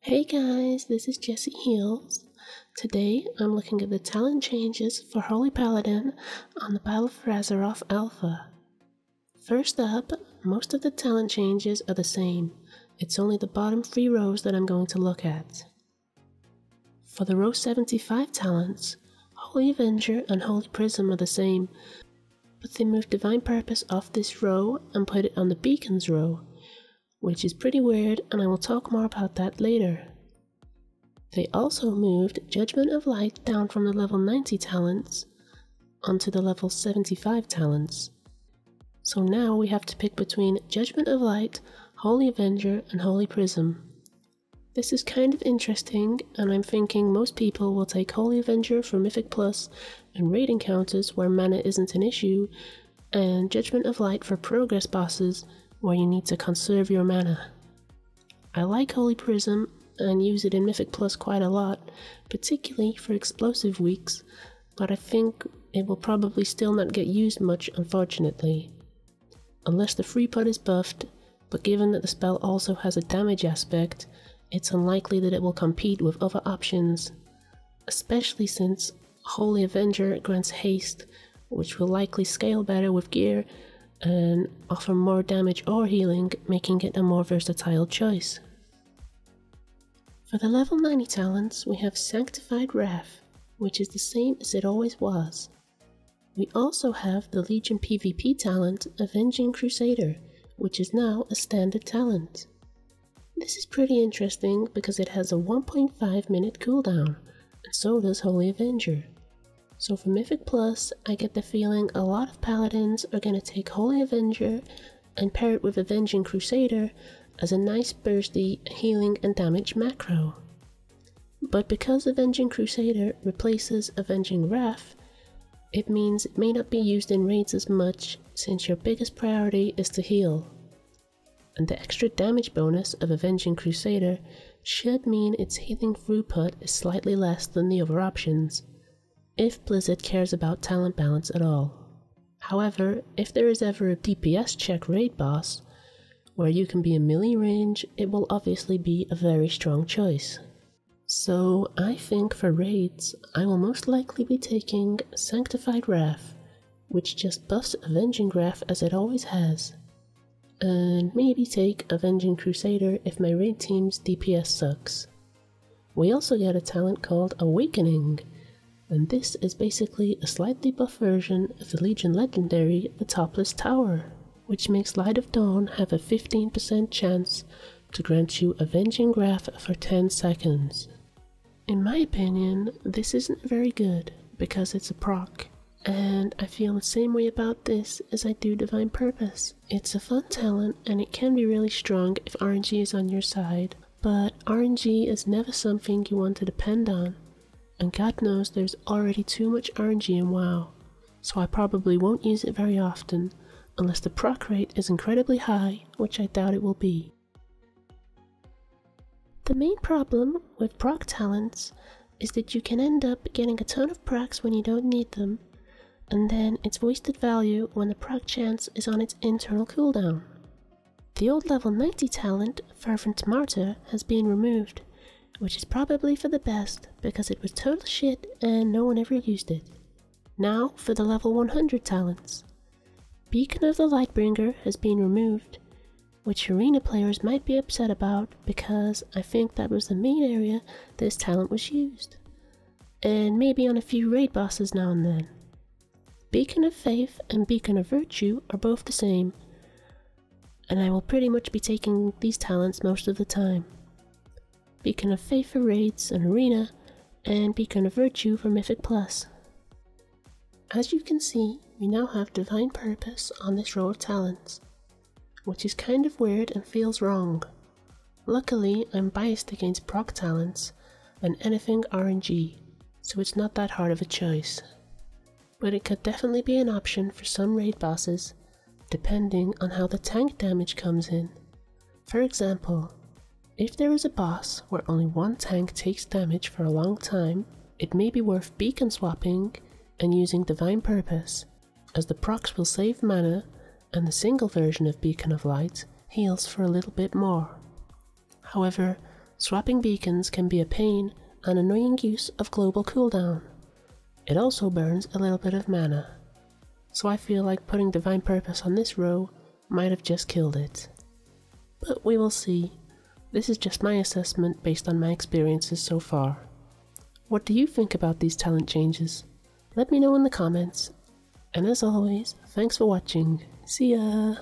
Hey guys, this is Jessiehealz. Today I'm looking at the talent changes for Holy Paladin on the Battle of Azeroth Alpha. First up, most of the talent changes are the same. It's only the bottom 3 rows that I'm going to look at. For the row 75 talents, Holy Avenger and Holy Prism are the same, but they moved Divine Purpose off this row and put it on the Beacons row, which is pretty weird, and I will talk more about that later. They also moved Judgment of Light down from the level 90 talents onto the level 75 talents. So now we have to pick between Judgment of Light, Holy Avenger, and Holy Prism. This is kind of interesting, and I'm thinking most people will take Holy Avenger for Mythic Plus and raid encounters where mana isn't an issue, and Judgment of Light for progress bosses where you need to conserve your mana. I like Holy Prism and use it in Mythic Plus quite a lot, particularly for explosive weeks, but I think it will probably still not get used much, unfortunately. Unless the free put is buffed, but given that the spell also has a damage aspect, it's unlikely that it will compete with other options, especially since Holy Avenger grants haste, which will likely scale better with gear and offer more damage or healing, making it a more versatile choice. For the level 90 talents, we have Sanctified Wrath, which is the same as it always was. We also have the Legion PvP talent, Avenging Crusader, which is now a standard talent. This is pretty interesting because it has a 1.5 minute cooldown, and so does Holy Avenger. So for Mythic Plus, I get the feeling a lot of Paladins are going to take Holy Avenger and pair it with Avenging Crusader as a nice bursty healing and damage macro. But because Avenging Crusader replaces Avenging Wrath, it means it may not be used in raids as much since your biggest priority is to heal. And the extra damage bonus of Avenging Crusader should mean its healing throughput is slightly less than the other options, if Blizzard cares about talent balance at all. However, if there is ever a DPS check raid boss, where you can be in melee range, it will obviously be a very strong choice. So I think for raids, I will most likely be taking Sanctified Wrath, which just buffs Avenging Wrath as it always has, and maybe take Avenging Crusader if my raid team's DPS sucks. We also get a talent called Awakening, and this is basically a slightly buffed version of the Legion legendary, the Topless Tower, which makes Light of Dawn have a 15% chance to grant you Avenging Wrath for 10 seconds. In my opinion, this isn't very good because it's a proc, and I feel the same way about this as I do Divine Purpose. It's a fun talent and it can be really strong if RNG is on your side, but RNG is never something you want to depend on. And God knows there's already too much RNG in WoW, so I probably won't use it very often, unless the proc rate is incredibly high, which I doubt it will be. The main problem with proc talents is that you can end up getting a ton of procs when you don't need them, and then it's wasted value when the proc chance is on its internal cooldown. The old level 90 talent, Fervent Martyr, has been removed, which is probably for the best because it was total shit and no one ever used it. Now for the level 100 talents. Beacon of the Lightbringer has been removed, which arena players might be upset about because I think that was the main area this talent was used, and maybe on a few raid bosses now and then. Beacon of Faith and Beacon of Virtue are both the same, and I will pretty much be taking these talents most of the time. Beacon of Faith for raids and arena, and Beacon of Virtue for Mythic Plus. As you can see, we now have Divine Purpose on this row of talents, which is kind of weird and feels wrong. Luckily, I'm biased against proc talents and anything RNG, so it's not that hard of a choice. But it could definitely be an option for some raid bosses, depending on how the tank damage comes in. For example, if there is a boss where only one tank takes damage for a long time, it may be worth beacon swapping and using Divine Purpose, as the procs will save mana and the single version of Beacon of Light heals for a little bit more. However, Swapping beacons can be a pain and annoying use of global cooldown. It also burns a little bit of mana, so I feel like putting Divine Purpose on this row might have just killed it. But we will see. This is just my assessment based on my experiences so far. What do you think about these talent changes? Let me know in the comments. And as always, thanks for watching. See ya!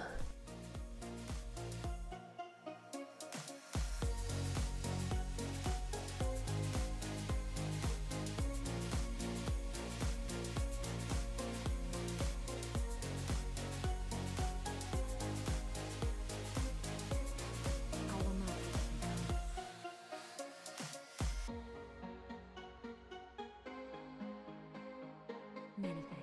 Many thanks.